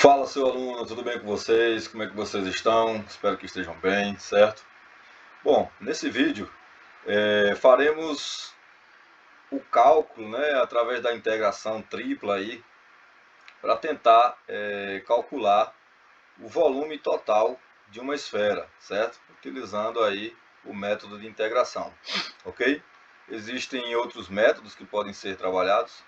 Fala, seu aluno, tudo bem com vocês? Como é que vocês estão? Espero que estejam bem, certo? Bom, nesse vídeo faremos o cálculo, né, através da integração tripla aí, para tentar calcular o volume total de uma esfera, certo? Utilizando aí o método de integração, ok? Existem outros métodos que podem ser trabalhados.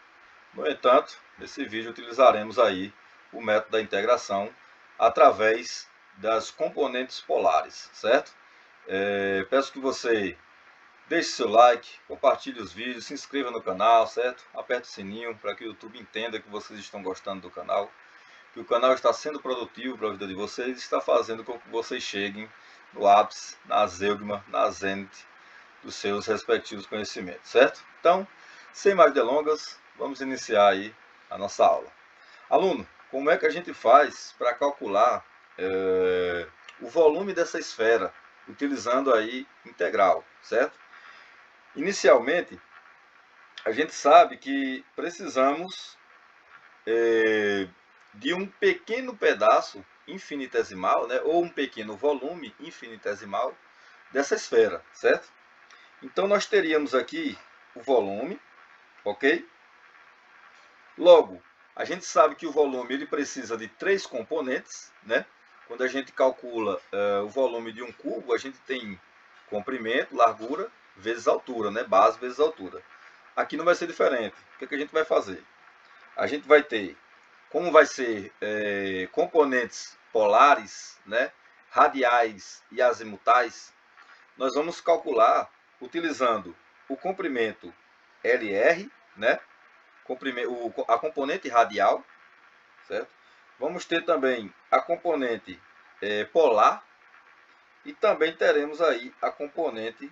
No entanto, nesse vídeo utilizaremos aí o método da integração através das componentes polares, certo? Peço que você deixe seu like, compartilhe os vídeos, se inscreva no canal, certo? Aperte o sininho para que o YouTube entenda que vocês estão gostando do canal, que o canal está sendo produtivo para a vida de vocês e está fazendo com que vocês cheguem no ápice, na zeugma, na zênite dos seus respectivos conhecimentos, certo? Então, sem mais delongas, vamos iniciar aí a nossa aula. Aluno, como é que a gente faz para calcular o volume dessa esfera, utilizando aí integral, certo? Inicialmente, a gente sabe que precisamos de um pequeno pedaço infinitesimal, né, ou um pequeno volume infinitesimal dessa esfera, certo? Então, nós teríamos aqui o volume, ok? Logo, a gente sabe que o volume ele precisa de três componentes, né? Quando a gente calcula o volume de um cubo, a gente tem comprimento, largura, vezes altura, né? Base vezes altura. Aqui não vai ser diferente. O que a gente vai fazer? A gente vai ter, como vai ser componentes polares, né? Radiais e azimutais, nós vamos calcular utilizando o comprimento LR, né? A componente radial, certo? Vamos ter também a componente polar e também teremos aí a componente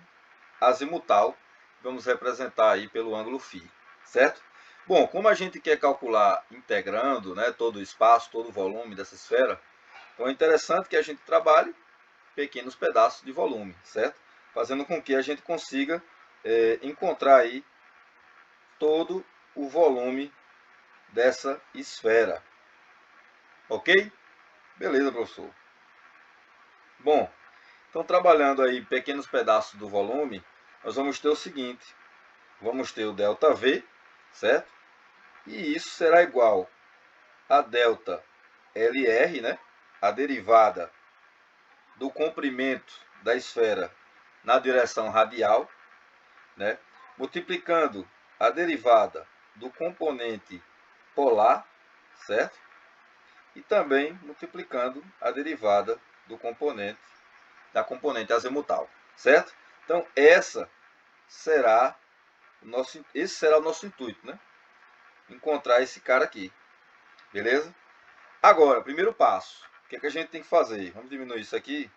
azimutal, vamos representar aí pelo ângulo φ, certo? Bom, como a gente quer calcular integrando, né, todo o espaço, todo o volume dessa esfera, então é interessante que a gente trabalhe pequenos pedaços de volume, certo? Fazendo com que a gente consiga encontrar aí todo o volume dessa esfera. Ok? Beleza, professor. Bom, então trabalhando aí pequenos pedaços do volume, nós vamos ter o seguinte. Vamos ter o ΔV, certo? E isso será igual a ΔLR, né? A derivada do comprimento da esfera na direção radial, né? Multiplicando a derivada do componente polar, certo? E também multiplicando a derivada do componente da componente azimutal, certo? Então esse será o nosso intuito, né? Encontrar esse cara aqui, beleza? Agora, primeiro passo, o que a gente tem que fazer? Vamos diminuir isso aqui,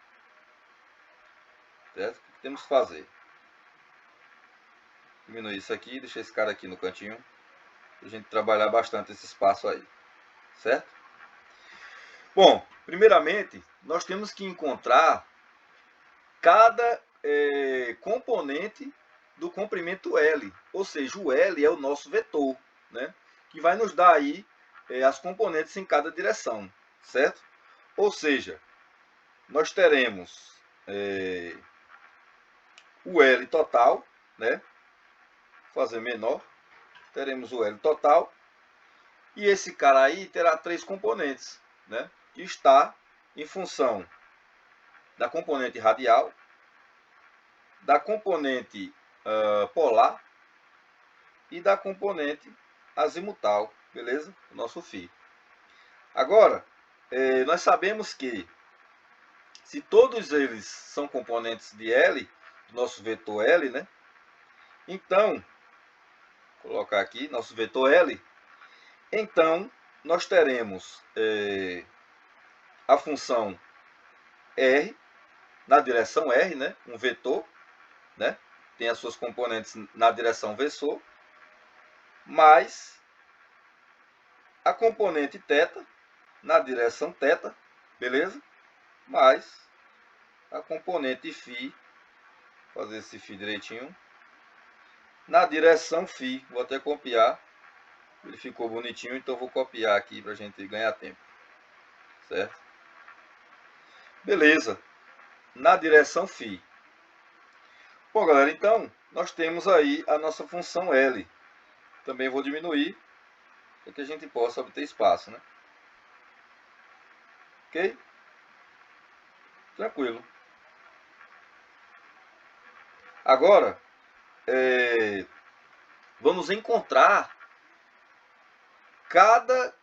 certo? O que temos que fazer? Diminuir isso aqui, deixar esse cara aqui no cantinho, para a gente trabalhar bastante esse espaço aí, certo? Bom, primeiramente, nós temos que encontrar cada componente do comprimento L, ou seja, o L é o nosso vetor, né? Que vai nos dar aí as componentes em cada direção, certo? Ou seja, nós teremos o L total, né? Vou fazer menor, teremos o L total, e esse cara aí terá três componentes, né? Que está em função da componente radial, da componente polar e da componente azimutal, beleza? O nosso φ. Agora, nós sabemos que se todos eles são componentes de L, do nosso vetor L, né? Então, vou colocar aqui nosso vetor L. Então, nós teremos a função R na direção R, né? Um vetor, né? Tem as suas componentes na direção versor, mais a componente θ na direção θ, beleza? Mais a componente φ, fazer esse φ direitinho, na direção φ. Vou até copiar, ele ficou bonitinho, então vou copiar aqui para a gente ganhar tempo. certo? Beleza. Na direção φ. Bom, galera, então nós temos aí a nossa função L. Também vou diminuir para que a gente possa obter espaço, né? Ok? Tranquilo. Agora, vamos encontrar cada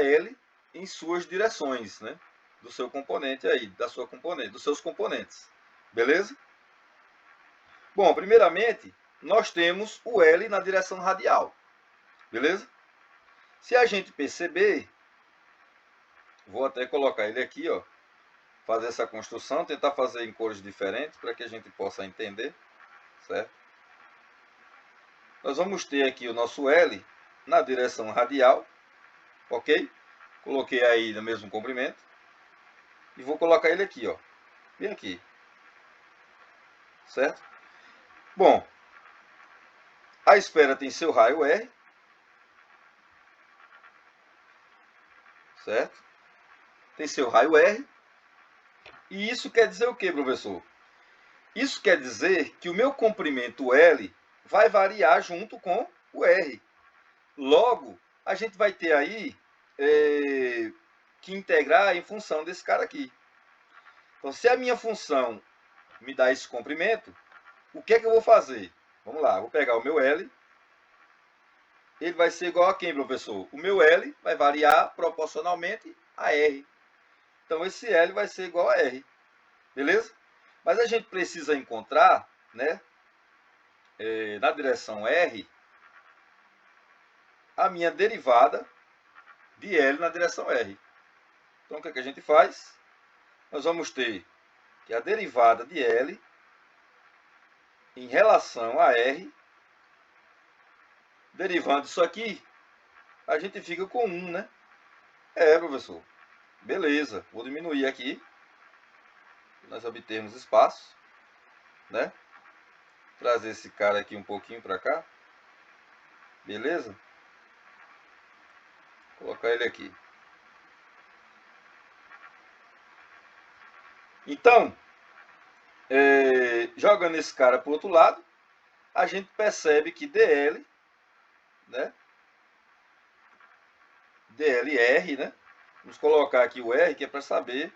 L em suas direções, né? Do seu componente aí, da sua componente, dos seus componentes. Beleza? Bom, primeiramente, nós temos o L na direção radial. Beleza? Se a gente perceber, vou até colocar ele aqui, ó, fazer essa construção, tentar fazer em cores diferentes para que a gente possa entender, certo? Nós vamos ter aqui o nosso L na direção radial, ok? Coloquei aí no mesmo comprimento e vou colocar ele aqui, ó, bem aqui, certo? Bom, a esfera tem seu raio R, certo? Tem seu raio R. E isso quer dizer o que, professor? Isso quer dizer que o meu comprimento L vai variar junto com o R. Logo, a gente vai ter aí que integrar em função desse cara aqui. Então, se a minha função me dá esse comprimento, o que é que eu vou fazer? Vamos lá, vou pegar o meu L. Ele vai ser igual a quem, professor? O meu L vai variar proporcionalmente a R. Então, esse L vai ser igual a R. Beleza? Mas a gente precisa encontrar, né, na direção R, a minha derivada de L na direção R. Então, o que é que a gente faz? Nós vamos ter que a derivada de L em relação a R, derivando isso aqui, a gente fica com 1, né? Professor. Beleza. Vou diminuir aqui, para nós obtermos espaço, né? Trazer esse cara aqui um pouquinho para cá. Beleza? Colocar ele aqui. Então, jogando esse cara para o outro lado, a gente percebe que DL, né? DLR, né? Vamos colocar aqui o R, que é para saber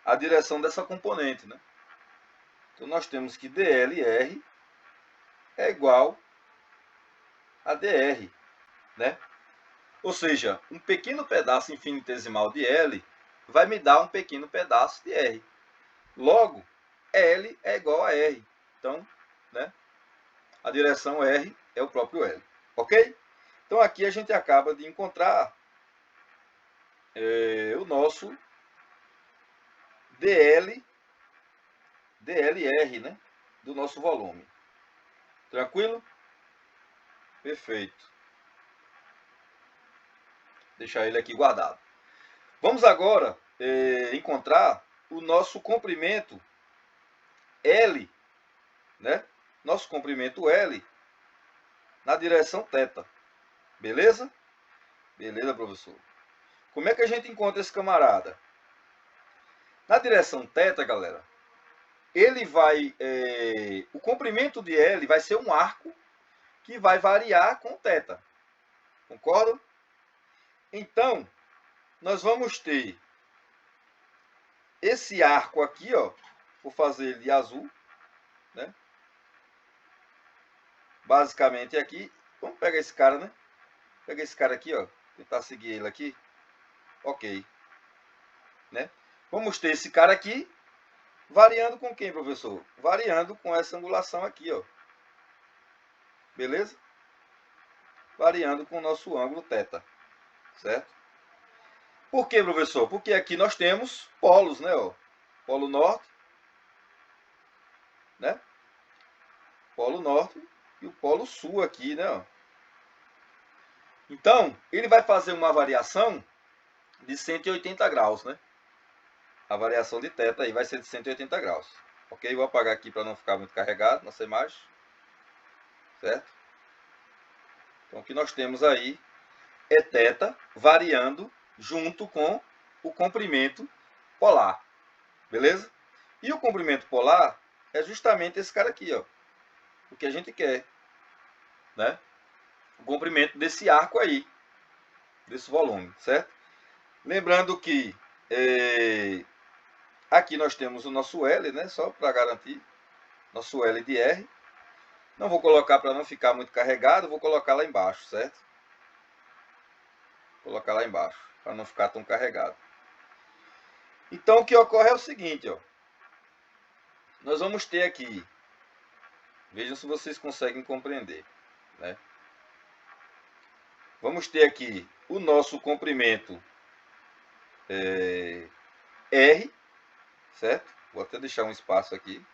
a direção dessa componente, né? Então, nós temos que DLR é igual a DR, né? Ou seja, um pequeno pedaço infinitesimal de L vai me dar um pequeno pedaço de R. Logo, L é igual a R. Então, né, a direção R é o próprio L. Ok? Então, aqui a gente acaba de encontrar o nosso DLR, né, do nosso volume. Tranquilo? Perfeito. Deixar ele aqui guardado. Vamos agora encontrar o nosso comprimento L, né? Nosso comprimento L na direção θ. Beleza? Beleza, professor. Como é que a gente encontra esse camarada? Na direção θ, galera, ele vai... o comprimento de L vai ser um arco que vai variar com θ. Concordam? Então, nós vamos ter esse arco aqui, ó. Vou fazer ele de azul, né? Basicamente aqui. Vamos pegar esse cara, né? Pega esse cara aqui, ó. Tentar seguir ele aqui. Ok. Né? Vamos ter esse cara aqui. Variando com quem, professor? Variando com essa angulação aqui, ó. Beleza? Variando com o nosso ângulo θ. Certo? Por que, professor? Porque aqui nós temos polos, né? Ó. Polo norte, né? Polo norte e o polo sul aqui, né? Ó. Então, ele vai fazer uma variação de 180 graus, né? A variação de θ aí vai ser de 180 graus. Ok? Vou apagar aqui para não ficar muito carregado nossa imagem. Certo? Então, o que nós temos aí é θ variando junto com o comprimento polar, beleza? E o comprimento polar é justamente esse cara aqui, ó, o que a gente quer, né? O comprimento desse arco aí, desse volume, certo? Lembrando que aqui nós temos o nosso L, né? Só para garantir, nosso L de R. Não vou colocar para não ficar muito carregado, vou colocar lá embaixo, certo? Vou colocar lá embaixo, para não ficar tão carregado. Então o que ocorre é o seguinte, ó. Nós vamos ter aqui, vejam se vocês conseguem compreender, né? Vamos ter aqui o nosso comprimento R, certo? Vou até deixar um espaço aqui,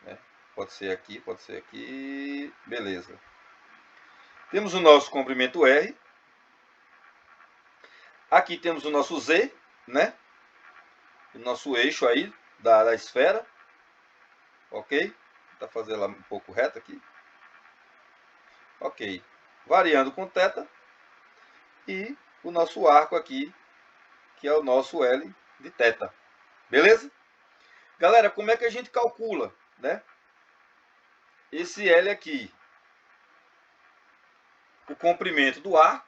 né? Pode ser aqui, beleza. Temos o nosso comprimento R. Aqui temos o nosso Z, né? O nosso eixo aí da esfera, ok? Vou fazer ela um pouco reta aqui, ok? Variando com θ e o nosso arco aqui, que é o nosso L de θ, beleza? Galera, como é que a gente calcula, né? Esse L aqui, o comprimento do arco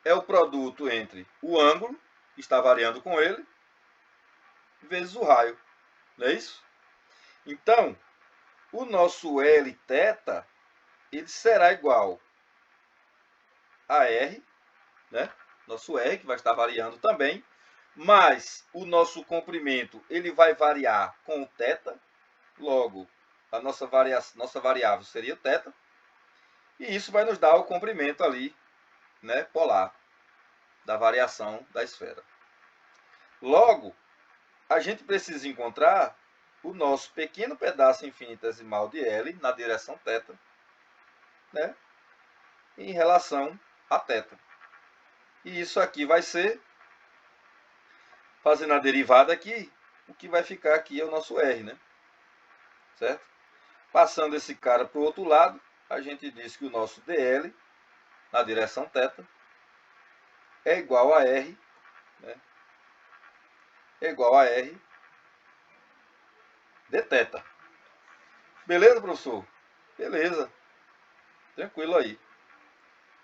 é o produto entre o ângulo, que está variando com ele, vezes o raio, não é isso? Então, o nosso Lθ, ele será igual a R, né? Nosso R, que vai estar variando também, mas o nosso comprimento, ele vai variar com o θ, logo, a nossa variável seria θ, e isso vai nos dar o comprimento ali, né, polar, da variação da esfera. Logo, a gente precisa encontrar o nosso pequeno pedaço infinitesimal de L na direção θ, né, em relação a θ. E isso aqui vai ser, fazendo a derivada aqui, o que vai ficar aqui é o nosso R, né? Certo? Passando esse cara para o outro lado, a gente diz que o nosso dl, na direção θ, é igual a R, né? É igual a R de θ. Beleza, professor? Beleza. Tranquilo aí.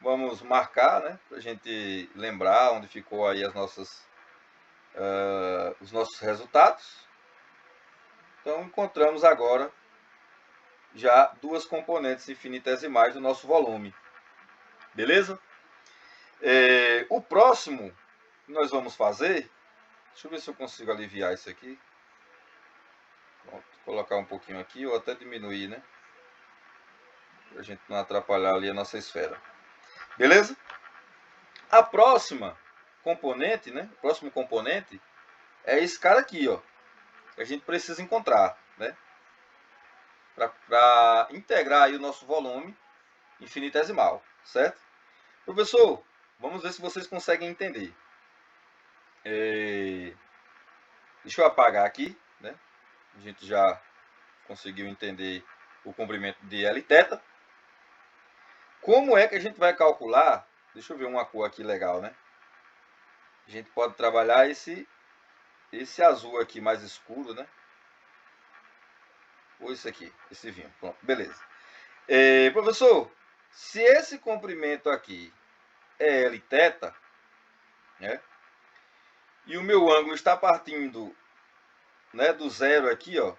Vamos marcar, né? Para a gente lembrar onde ficou aí os nossos resultados. Então, encontramos agora já duas componentes infinitesimais do nosso volume. Beleza? O próximo que nós vamos fazer, deixa eu ver se eu consigo aliviar isso aqui. Pronto, colocar um pouquinho aqui ou até diminuir, né? Para a gente não atrapalhar ali a nossa esfera. Beleza? A próxima componente, né? O próximo componente é esse cara aqui, ó. Que a gente precisa encontrar, né? Para integrar aí o nosso volume infinitesimal, certo? Professor, vamos ver se vocês conseguem entender. Deixa eu apagar aqui, né? A gente já conseguiu entender o comprimento de Lθ. Como é que a gente vai calcular? Deixa eu ver uma cor aqui legal, né? A gente pode trabalhar esse azul aqui mais escuro, né? Ou esse aqui, esse vinho. Pronto, beleza. Professor, se esse comprimento aqui é Lθ, né? E o meu ângulo está partindo, né, do zero aqui, ó,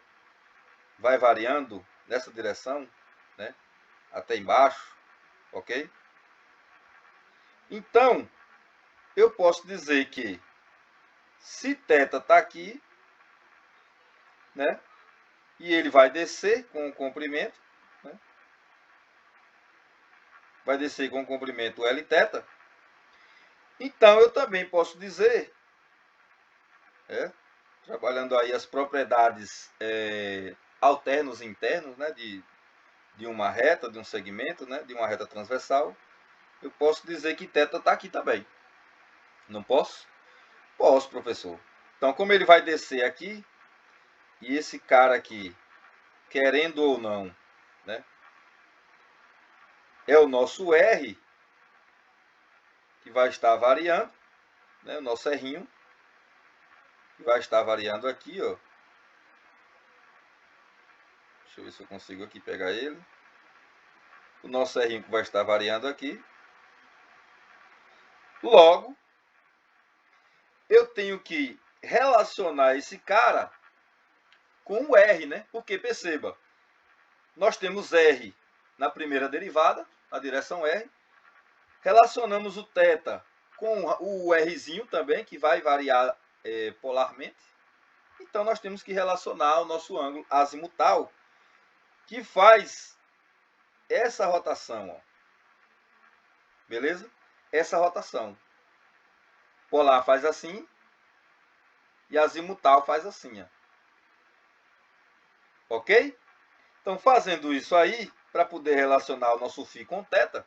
vai variando nessa direção, né, até embaixo, ok? Então, eu posso dizer que se θ está aqui, né, e ele vai descer com o comprimento, né, vai descer com o comprimento Lθ, então eu também posso dizer, trabalhando aí as propriedades alternos e internos, né, de uma reta, de um segmento, né, de uma reta transversal, eu posso dizer que θ está aqui também. Não posso? Posso, professor. Então, como ele vai descer aqui, e esse cara aqui, querendo ou não, né, é o nosso R, que vai estar variando, né, o nosso errinho, que vai estar variando aqui, ó. Deixa eu ver se eu consigo aqui pegar ele. O nosso errinho que vai estar variando aqui. Logo, eu tenho que relacionar esse cara com o R, né? Porque, perceba, nós temos R na primeira derivada, a direção R. Relacionamos o θ com o Rzinho também, que vai variar polarmente. Então, nós temos que relacionar o nosso ângulo azimutal, que faz essa rotação, ó. Beleza? Essa rotação. Polar faz assim e azimutal faz assim, ó. Ok? Então, fazendo isso aí, para poder relacionar o nosso φ com θ,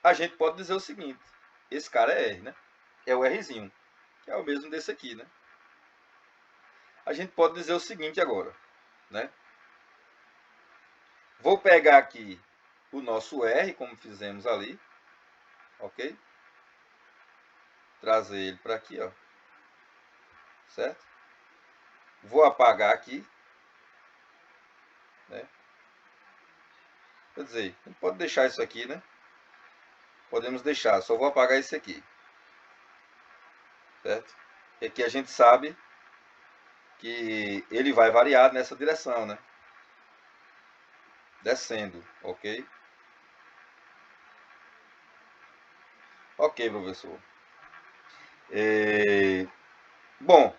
a gente pode dizer o seguinte: esse cara é R, né? É o Rzinho, que é o mesmo desse aqui, né? A gente pode dizer o seguinte agora, né? Vou pegar aqui o nosso R, como fizemos ali, ok? Trazer ele para aqui, ó. Certo? Vou apagar aqui, né? Quer dizer, a gente pode deixar isso aqui, né? Podemos deixar, só vou apagar esse aqui. Certo? E aqui a gente sabe que ele vai variar nessa direção, né? Descendo, ok? Ok, professor. Bom,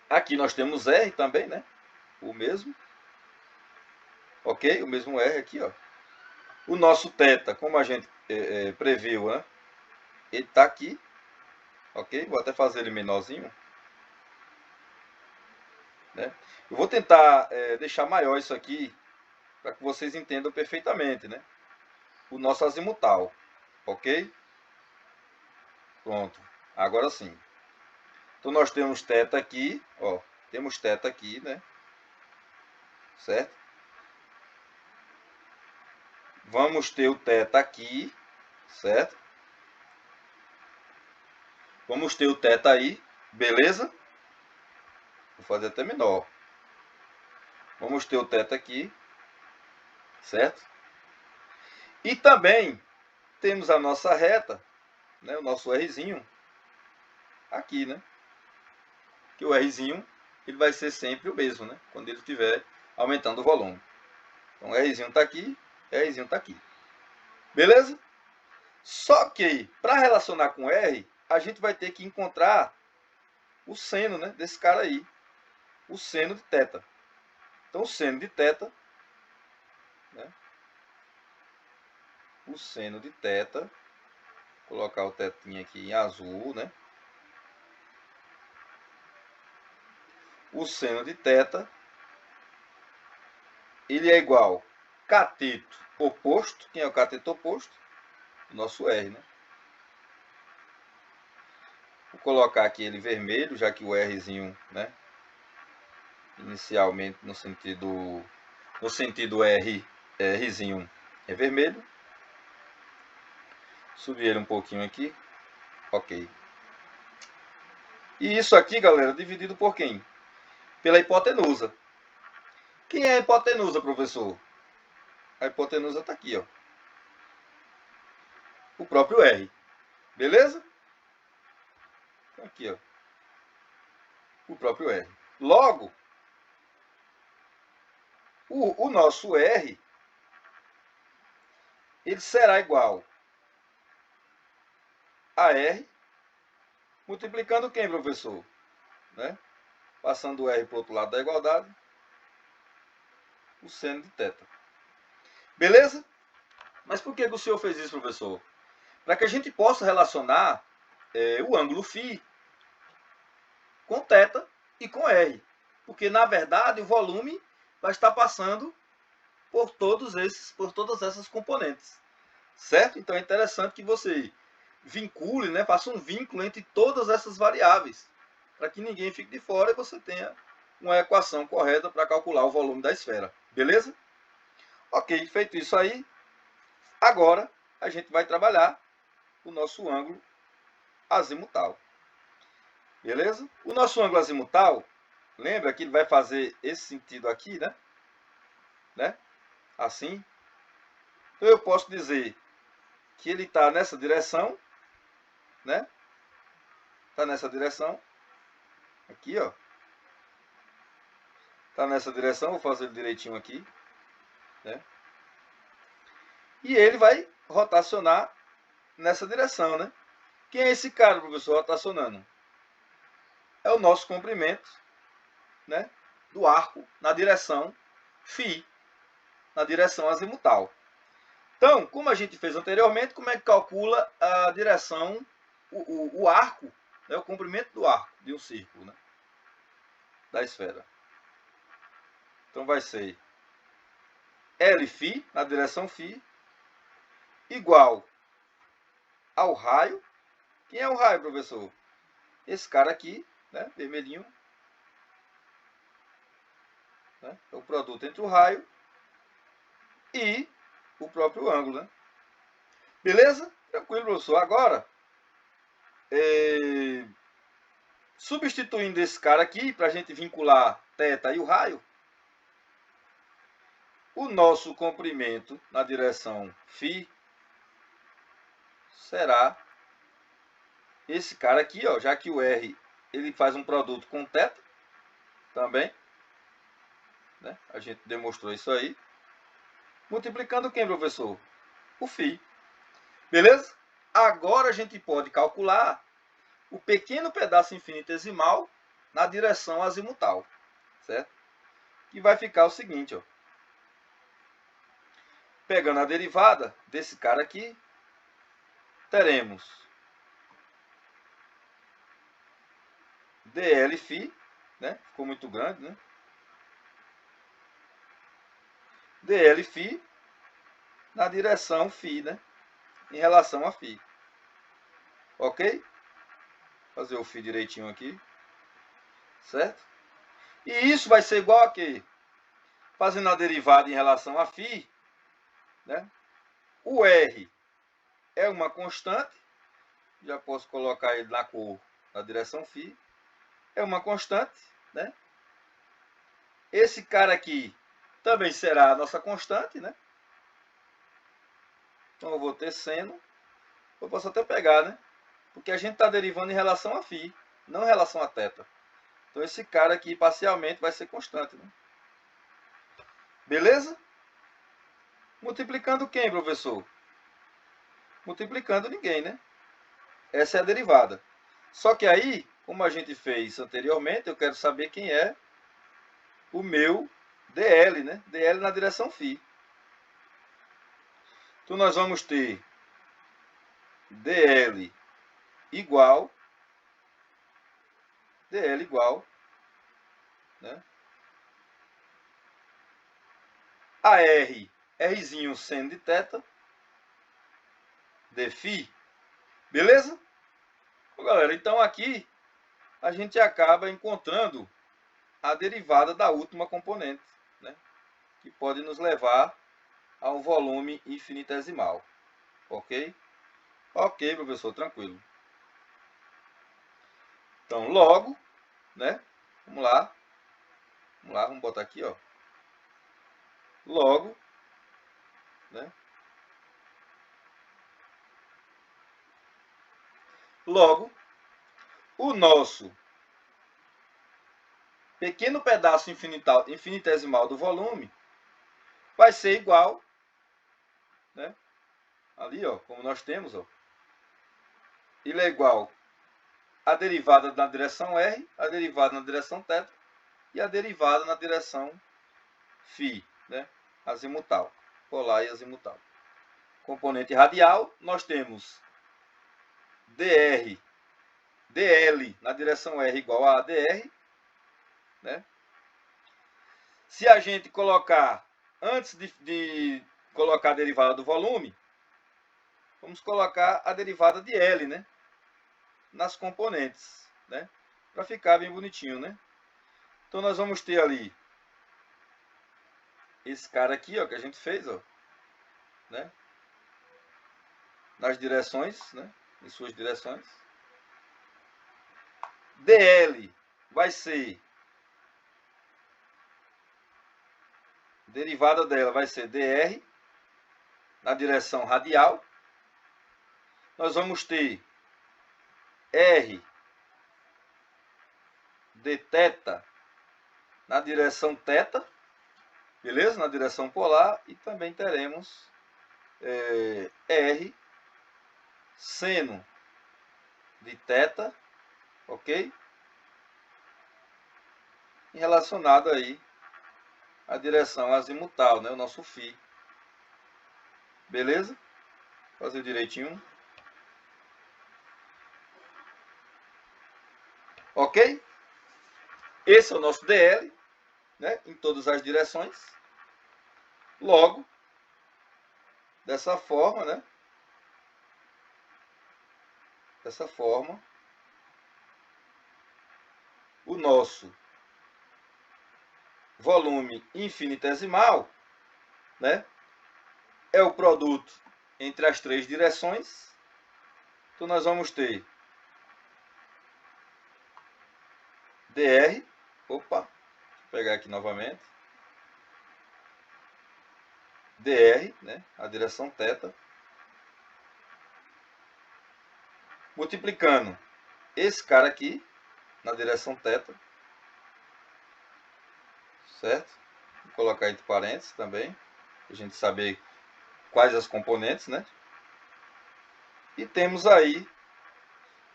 aqui nós temos R também, né? O mesmo. Ok? O mesmo R aqui, ó. O nosso θ, como a gente previu, né? Ele está aqui. Ok? Vou até fazer ele menorzinho. Né? Eu vou tentar deixar maior isso aqui, para que vocês entendam perfeitamente, né? O nosso azimutal. Ok? Pronto. Agora sim. Então, nós temos θ aqui, ó. Temos θ aqui, né? Certo? Vamos ter o θ aqui, certo? Vamos ter o θ aí, beleza? Vou fazer até menor. Vamos ter o θ aqui, certo? E também temos a nossa reta, né? O nosso Rzinho aqui, né? Que o Rzinho ele vai ser sempre o mesmo, né? Quando ele estiver aumentando o volume. Então, o Rzinho está aqui, Rzinho está aqui. Beleza? Só que, para relacionar com R, a gente vai ter que encontrar o seno, né, desse cara aí. O seno de θ. Então, o seno de θ, né, o seno de θ, vou colocar o tetinha aqui em azul, né? O seno de θ, ele é igual cateto oposto. Quem é o cateto oposto? O nosso R, né? Vou colocar aqui ele vermelho, já que o Rzinho, né, inicialmente no sentido R, Rzinho é vermelho. Subir ele um pouquinho aqui. Ok. E isso aqui, galera, dividido por quem? Pela hipotenusa. Quem é a hipotenusa, professor? A hipotenusa está aqui, ó. O próprio R. Beleza? Aqui, ó. O próprio R. Logo, o nosso R, ele será igual a R, multiplicando quem, professor? Né? Passando o R para o outro lado da igualdade, o seno de θ. Beleza? Mas por que o senhor fez isso, professor? Para que a gente possa relacionar o ângulo φ com θ e com R. Porque, na verdade, o volume vai estar passando por todas essas componentes. Certo? Então, é interessante que você vincule, né, faça um vínculo entre todas essas variáveis, para que ninguém fique de fora e você tenha uma equação correta para calcular o volume da esfera. Beleza? Ok, feito isso aí, agora a gente vai trabalhar o nosso ângulo azimutal. Beleza? O nosso ângulo azimutal, lembra que ele vai fazer esse sentido aqui, né? Assim. Então eu posso dizer que ele está nessa direção, né? Está nessa direção. Aqui, ó. Está nessa direção, vou fazer ele direitinho aqui, né? E ele vai rotacionar nessa direção, né? Quem é esse cara, professor, rotacionando? É o nosso comprimento, né, do arco na direção φ, na direção azimutal. Então, como a gente fez anteriormente, como é que calcula a direção, o arco, né, o comprimento do arco de um círculo, né, da esfera? Então vai ser Lφ, na direção φ, igual ao raio. Quem é o raio, professor? Esse cara aqui, né, vermelhinho, né, é o produto entre o raio e o próprio ângulo, né? Beleza? Tranquilo, professor. Agora, substituindo esse cara aqui, para a gente vincular θ e o raio, o nosso comprimento na direção φ será esse cara aqui, ó, já que o R ele faz um produto com θ também, né? A gente demonstrou isso aí. Multiplicando quem, professor? O φ. Beleza? Agora a gente pode calcular o pequeno pedaço infinitesimal na direção azimutal, certo? Que vai ficar o seguinte, ó. Pegando a derivada desse cara aqui, teremos dLφ, né? Ficou muito grande, né? dLφ na direção φ, né? Em relação a φ. Ok? Fazer o φ direitinho aqui. Certo? E isso vai ser igual a quê? Fazendo a derivada em relação a φ, né? O R é uma constante. Já posso colocar ele na cor na direção φ. É uma constante, né? Esse cara aqui também será a nossa constante, né? Então eu vou ter seno. Eu posso até pegar, né? Porque a gente está derivando em relação a φ, não em relação a θ. Então esse cara aqui parcialmente vai ser constante, né? Beleza? Multiplicando quem, professor? Multiplicando ninguém, né? Essa é a derivada. Só que aí, como a gente fez anteriormente, eu quero saber quem é o meu dl, né? dl na direção φ. Então nós vamos ter dl igual, né, a Rzinho seno de θ, de φ. Beleza? Bom, galera, então aqui a gente acaba encontrando a derivada da última componente, né, que pode nos levar a um volume infinitesimal. Ok? Ok, professor, tranquilo. Então, logo, né? Vamos lá. Vamos botar aqui, ó. Logo, né? Logo, o nosso pequeno pedaço infinitesimal do volume vai ser igual, né? Ali, ó, como nós temos, ó. Ele é igual a derivada na direção R, a derivada na direção θ e a derivada na direção φ, né? Azimutal, polar e azimutal. Componente radial, nós temos dl na direção R igual a AdR, né? Se a gente colocar, antes de colocar a derivada do volume, vamos colocar a derivada de L, né? Nas componentes, né? Para ficar bem bonitinho, né? Então nós vamos ter ali esse cara aqui, ó, que a gente fez, ó, né? nas direções, né? Em suas direções. DL vai ser, derivada dela vai ser dr na direção radial. Nós vamos ter r de θ na direção θ, beleza? Na direção polar, e também teremos r seno de θ, ok? E relacionado aí à direção azimutal, né? O nosso φ. Beleza? Vou fazer direitinho. Ok? Esse é o nosso DL, né? Em todas as direções. Logo, dessa forma, né? Dessa forma, o nosso volume infinitesimal, né, é o produto entre as três direções. Então nós vamos ter dr, opa, deixa eu pegar aqui novamente, dr, né, a direção θ, multiplicando esse cara aqui na direção θ, certo? Vou colocar entre parênteses também, para a gente saber quais as componentes, né? E temos aí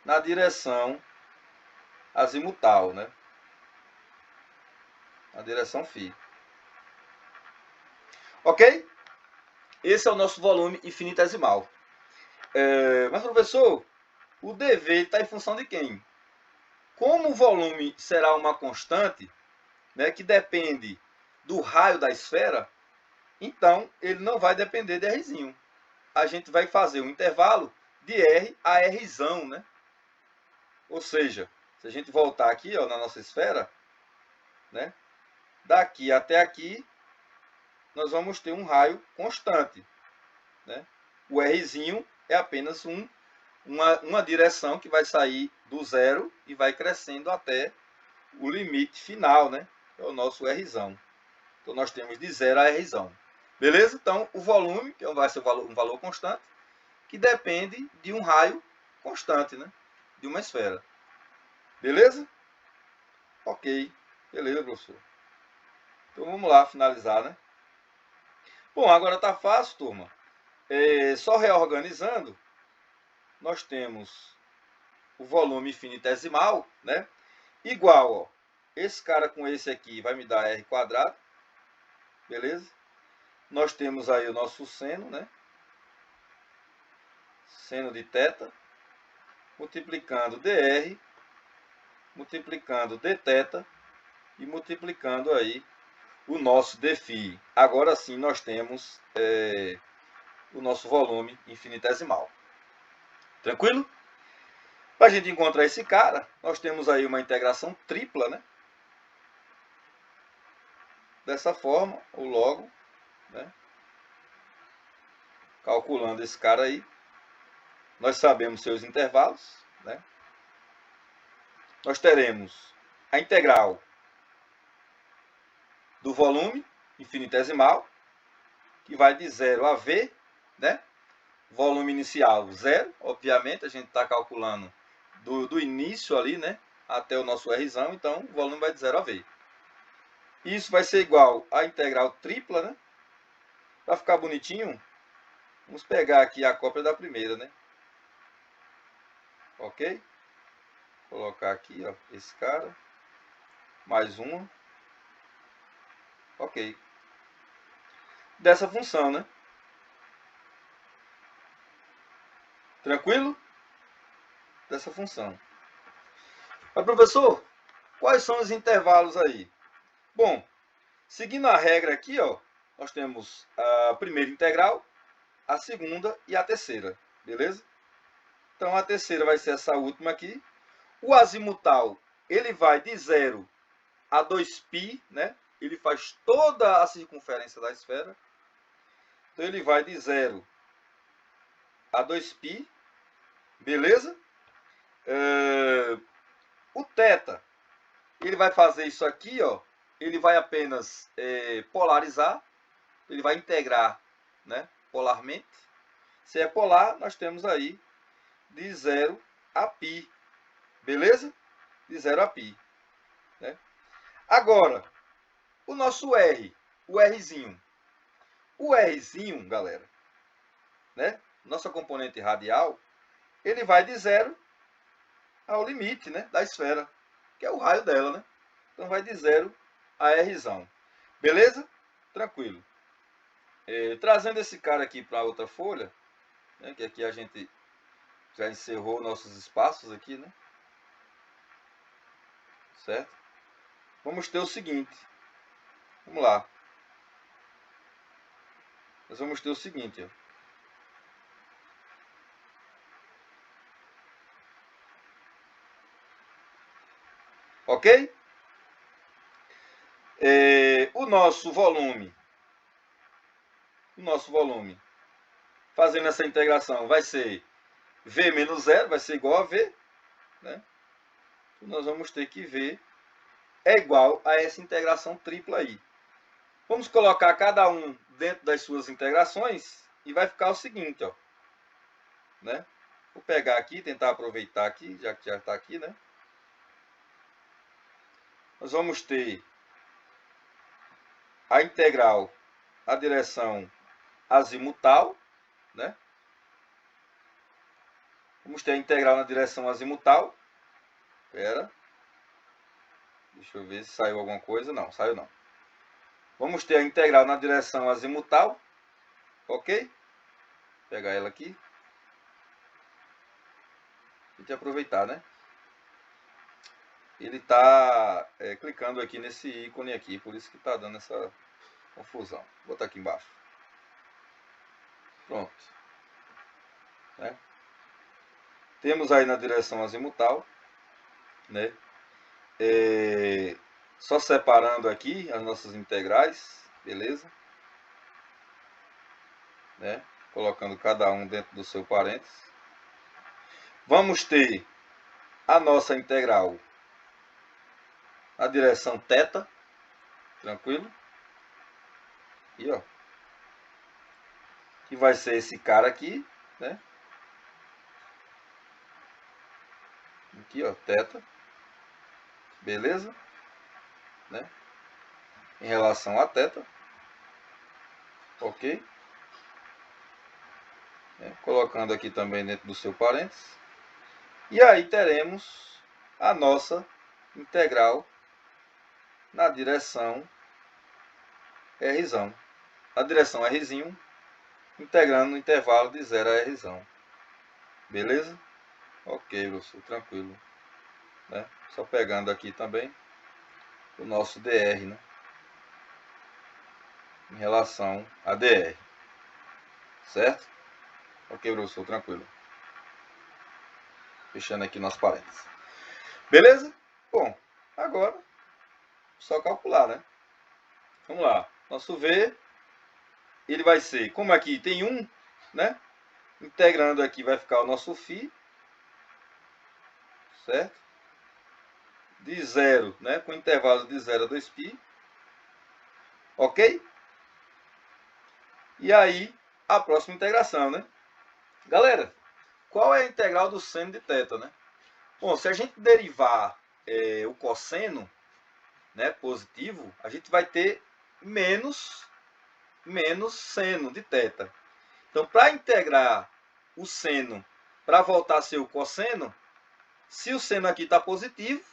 na direção azimutal, né? Na direção φ. Ok? Esse é o nosso volume infinitesimal. Mas, professor, o dV está em função de quem? Como o volume será uma constante, né, que depende do raio da esfera, então ele não vai depender de Rzinho. A gente vai fazer um intervalo de R a Rzão, né? Ou seja, se a gente voltar aqui, ó, na nossa esfera, né, daqui até aqui, nós vamos ter um raio constante, né? O Rzinho é apenas uma direção que vai sair do zero e vai crescendo até o limite final, né? É o nosso Rzão. Então nós temos de 0 a Rzão. Beleza? Então o volume, que vai ser um valor constante, que depende de um raio constante, né? De uma esfera. Beleza? Ok. Beleza, professor. Então vamos lá finalizar, né? Bom, agora tá fácil, turma. Só reorganizando, nós temos o volume infinitesimal, né? Igual, ó, esse cara com esse aqui vai me dar R quadrado, beleza? Nós temos aí o nosso seno, né? Seno de θ, multiplicando dr, multiplicando dθ e multiplicando aí o nosso dφ. Agora sim nós temos o nosso volume infinitesimal. Tranquilo? Para a gente encontrar esse cara, nós temos aí uma integração tripla, né? Dessa forma, ou logo, né? Calculando esse cara aí, nós sabemos seus intervalos, né? Nós teremos a integral do volume infinitesimal, que vai de 0 a V, né? Volume inicial 0, obviamente, a gente está calculando do início ali, né? Até o nosso Rzão, então o volume vai de 0 a V. Isso vai ser igual à integral tripla, né? Para ficar bonitinho, vamos pegar aqui a cópia da primeira, né? Ok? Vou colocar aqui, ó, esse cara. Mais uma. Ok. Dessa função, né? Tranquilo? Dessa função. Mas, professor, quais são os intervalos aí? Bom, seguindo a regra aqui, ó, nós temos a primeira integral, a segunda e a terceira, beleza? Então, a terceira vai ser essa última aqui. O azimutal, ele vai de 0 a 2π, né? Ele faz toda a circunferência da esfera. Então, ele vai de 0 a 2π, beleza? O θ, ele vai fazer isso aqui, ó, ele vai apenas polarizar, ele vai integrar, né, polarmente. Se é polar, nós temos aí de 0 a π, beleza? De 0 a π. Né? Agora, o nosso R, o Rzinho. O Rzinho, galera, né? Nossa componente radial, ele vai de 0 ao limite, né, da esfera, que é o raio dela, né? Então vai de 0 a Rzão. Beleza? Tranquilo. Trazendo esse cara aqui para outra folha, né, que aqui a gente já encerrou nossos espaços aqui, né? Certo? Vamos ter o seguinte. Vamos lá. Nós vamos ter o seguinte, ó. Ok? O nosso volume, fazendo essa integração, vai ser V menos 0, vai ser igual a V, né? Então, nós vamos ter que V é igual a essa integração tripla aí. Vamos colocar cada um dentro das suas integrações e vai ficar o seguinte, ó, né? Vou pegar aqui, tentar aproveitar aqui, já que já está aqui, né? Nós vamos ter a integral, a direção azimutal, né? Vamos ter a integral na direção azimutal. Espera. Deixa eu ver se saiu alguma coisa. Não, saiu não. Vamos ter a integral na direção azimutal. Ok? Vou pegar ela aqui. A gente aproveitar, né? Ele está clicando aqui nesse ícone aqui, por isso que está dando essa confusão. Vou botar aqui embaixo. Pronto. Né? Temos aí na direção azimutal, né? Só separando aqui as nossas integrais, beleza? Né? Colocando cada um dentro do seu parênteses. Vamos ter a nossa integral na direção θ, tranquilo? E ó, que vai ser esse cara aqui, né? Aqui ó, θ, beleza? Né? Em relação a θ, ok? Colocando aqui também dentro do seu parênteses. E aí teremos a nossa integral na direção Rzão. Na direção Rzinho, integrando no intervalo de 0 a Rzão. Beleza? Ok, professor, tranquilo. Né? Só pegando aqui também o nosso dr, né? Em relação a dr. Certo? Ok, professor, tranquilo. Fechando aqui nosso parênteses. Beleza? Bom, agora só calcular, né? Vamos lá. Nosso V, ele vai ser, como aqui tem 1, né? Integrando aqui vai ficar o nosso φ, certo? De 0, né? Com intervalo de 0 a 2π. Ok? E aí, a próxima integração, né? Galera, qual é a integral do seno de θ, né? Bom, se a gente derivar o cosseno, né, positivo, a gente vai ter menos seno de θ. Então, para integrar o seno para voltar a ser o cosseno, se o seno aqui está positivo,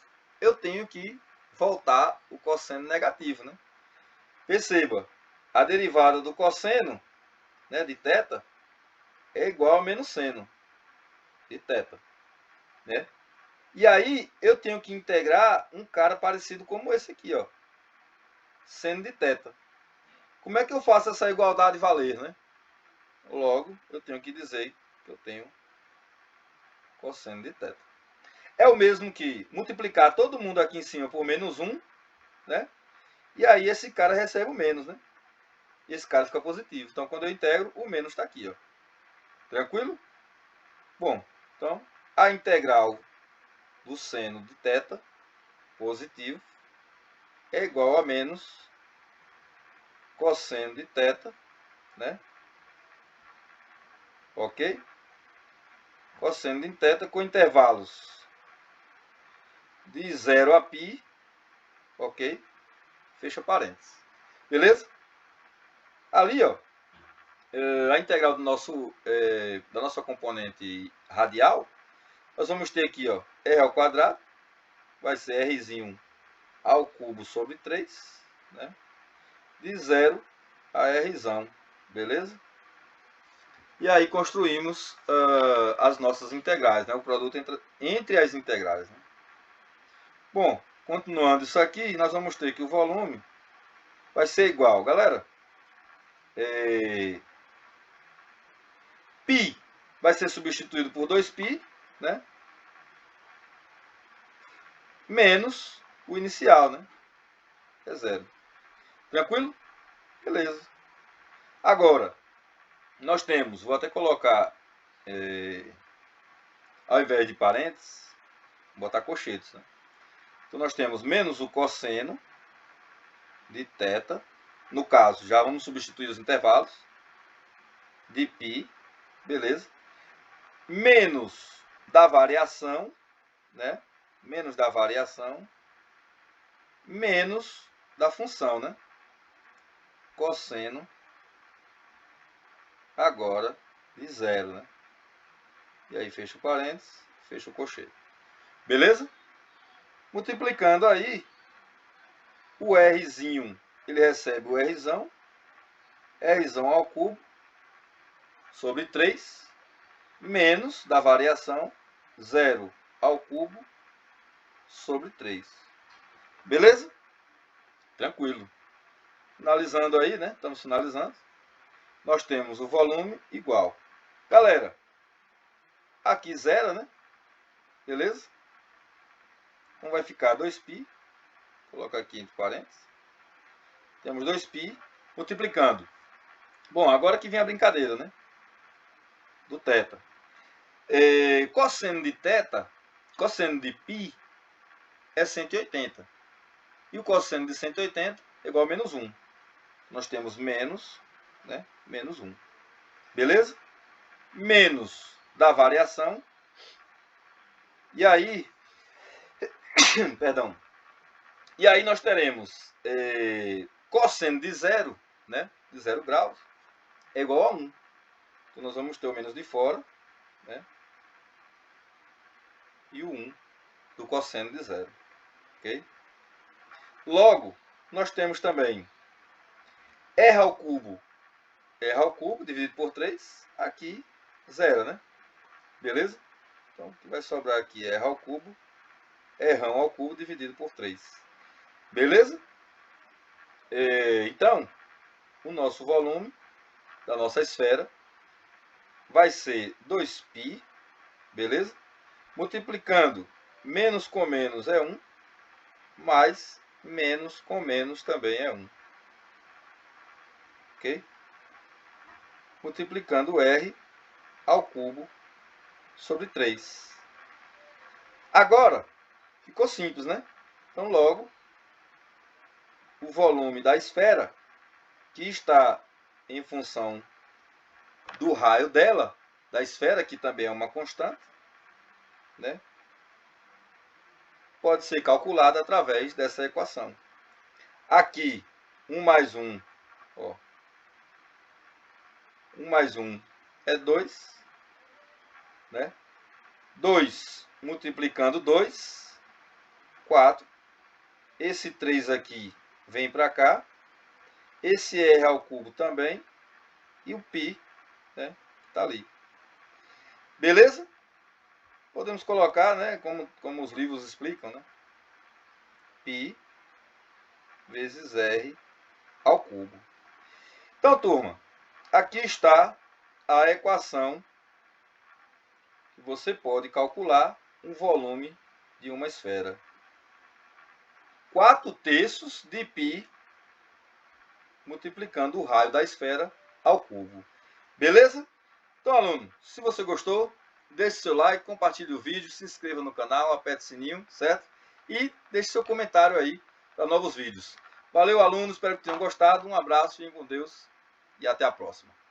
eu tenho que voltar o cosseno negativo, né? Perceba, a derivada do cosseno, né, de θ é igual a menos seno de θ. Né? E aí eu tenho que integrar um cara parecido como esse aqui, ó, seno de θ. Como é que eu faço essa igualdade valer, né? Logo, eu tenho que dizer que eu tenho cosseno de θ. É o mesmo que multiplicar todo mundo aqui em cima por menos 1, né? E aí esse cara recebe o menos, né? E esse cara fica positivo. Então, quando eu integro, o menos está aqui, ó. Tranquilo? Bom, então a integral do seno de θ positivo é igual a menos cosseno de θ, né? Ok? Cosseno de θ com intervalos de 0 a π, ok? Fecha parênteses. Beleza? Ali, ó, a integral do da nossa componente radial, nós vamos ter aqui, ó, r ao quadrado, vai ser rzinho ao cubo sobre 3, né? De 0 a rzão, beleza? E aí construímos as nossas integrais, né? O produto entre as integrais. Né? Bom, continuando isso aqui, nós vamos ter que o volume vai ser igual, galera. Π vai ser substituído por 2π, né? Menos o inicial, né? É 0. Tranquilo? Beleza. Agora, nós temos, vou até colocar, ao invés de parênteses, vou botar colchetes, né? Então, nós temos menos o cosseno de θ, no caso, já vamos substituir os intervalos, de π, beleza? Menos da variação, né? Menos da variação, menos da função, né? Cosseno, agora, de 0, né? E aí fecha o parênteses, fecha o colchete. Beleza? Multiplicando aí, o Rzinho, ele recebe o Rzão, Rzão ao cubo, sobre 3, menos da variação, 0 ao cubo, sobre 3. Beleza? Tranquilo. Finalizando aí, né? Estamos finalizando. Nós temos o volume igual. Galera, aqui 0, né? Beleza? Então vai ficar 2π. Coloca aqui entre parênteses. Temos 2π multiplicando. Bom, agora que vem a brincadeira, né? Do θ. Cosseno de θ, cosseno de π é 180. E o cosseno de 180 é igual a menos 1. Nós temos menos, né? Menos 1. Beleza? Menos da variação. E aí, perdão. E aí nós teremos cosseno de 0, né? De 0 graus, é igual a 1. Então nós vamos ter o menos de fora, né? E o 1 do cosseno de 0. Ok? Logo, nós temos também r ao cubo dividido por 3, aqui 0, né? Beleza? Então, o que vai sobrar aqui é r ao cubo, rão ao cubo dividido por 3. Beleza? Então, o nosso volume da nossa esfera vai ser 2π, beleza? Multiplicando menos com menos é 1, mais menos com menos também é 1. Ok? Multiplicando r ao cubo sobre 3. Agora, ficou simples, né? Então, logo, o volume da esfera, que está em função do raio dela, da esfera, que também é uma constante, né? Pode ser calculado através dessa equação. Aqui, 1 mais 1, ó, 1 mais 1 é 2, né? 2 multiplicando 2, 4. Esse 3 aqui vem para cá. Esse r ao cubo também. E o π, né, tá ali. Beleza? Podemos colocar, né, como os livros explicam, né? π vezes r ao cubo. Então, turma, aqui está a equação que você pode calcular um volume de uma esfera. 4/3 de π multiplicando o raio da esfera ao cubo. Beleza? Então, aluno, se você gostou, deixe seu like, compartilhe o vídeo, se inscreva no canal, aperte o sininho, certo? E deixe seu comentário aí para novos vídeos. Valeu, alunos, espero que tenham gostado. Um abraço, fiquem com Deus e até a próxima.